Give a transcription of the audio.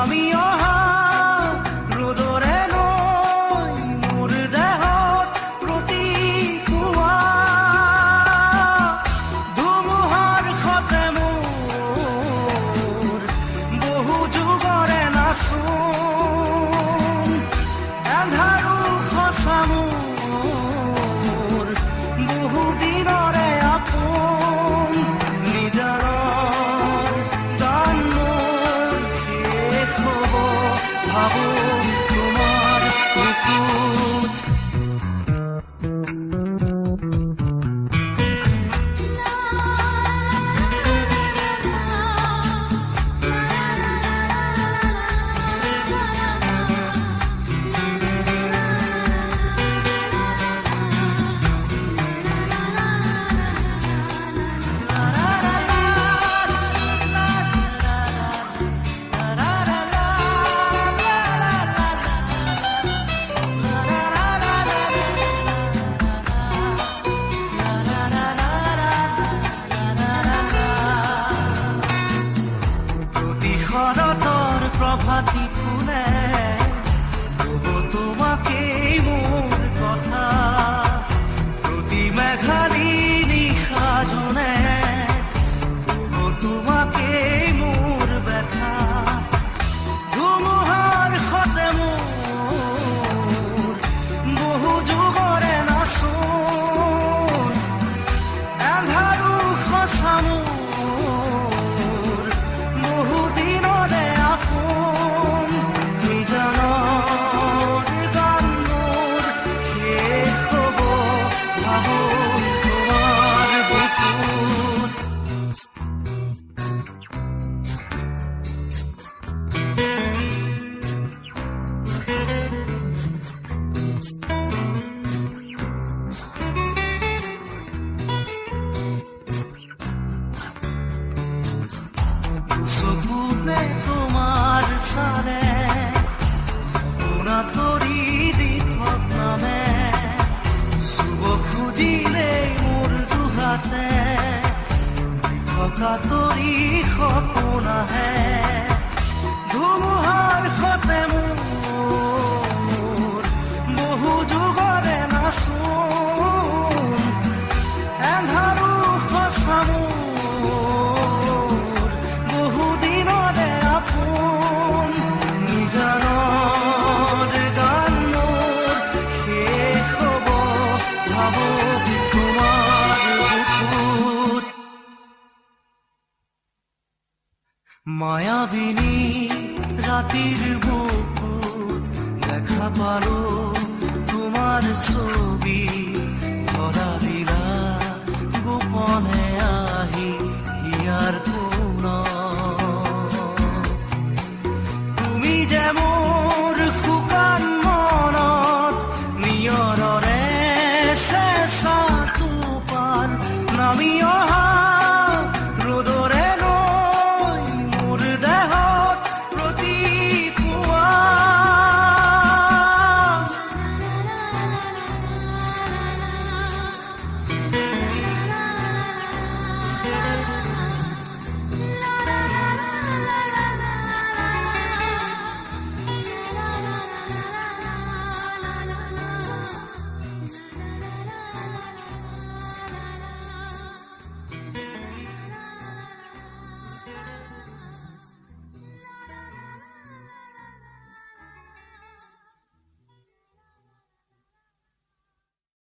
নামি অহা ৰ'দৰে নৈ মোৰ দেহত প্ৰতিপুৱা ধুমুহাৰ সতে মোৰ বহু যুগৰে নাচোন এন্ধাৰো সঁচা মোৰ বহু দিনৰে আপোন নিজাৰৰ গান মোৰ শেষ হ'ব ভাবো তোমাৰ বুকুত শৰতৰ প্ৰভাতী ফুলে কব তোমাকেই মোৰ কথা প্ৰতি মেঘালী নিশা জনে কব তোমাকেই মোৰ ব্যথা ধুমুহাৰ সতে মোৰ বহু যুগৰে নাচোন এন্ধাৰো সঁচা মোৰ বহু দিনৰে আপোন নিজানৰ গান মোৰ শেষ হ'ব ভাবো তোমাৰ বুকুত চকুতে তোমাৰ চালে শুনা তৰি দি থকামে চুব খুজিলে মোৰ দুহাতে থকা তৰি সপোন আহে ধুমুহাৰ সতে মোৰ বহু যুগৰে নাচোন এন্ধাৰো সঁচা মোৰ বহু দিনৰে আপোন নিজানৰ গান মোৰ শেষ হ'ব ভাবো তোমাৰ বুকুত মায়াবিনী ৰাতিৰ বুকুত দেখা পালো তোমাৰ ছবি ধৰা দিলা গোপনে আহি হিয়াৰ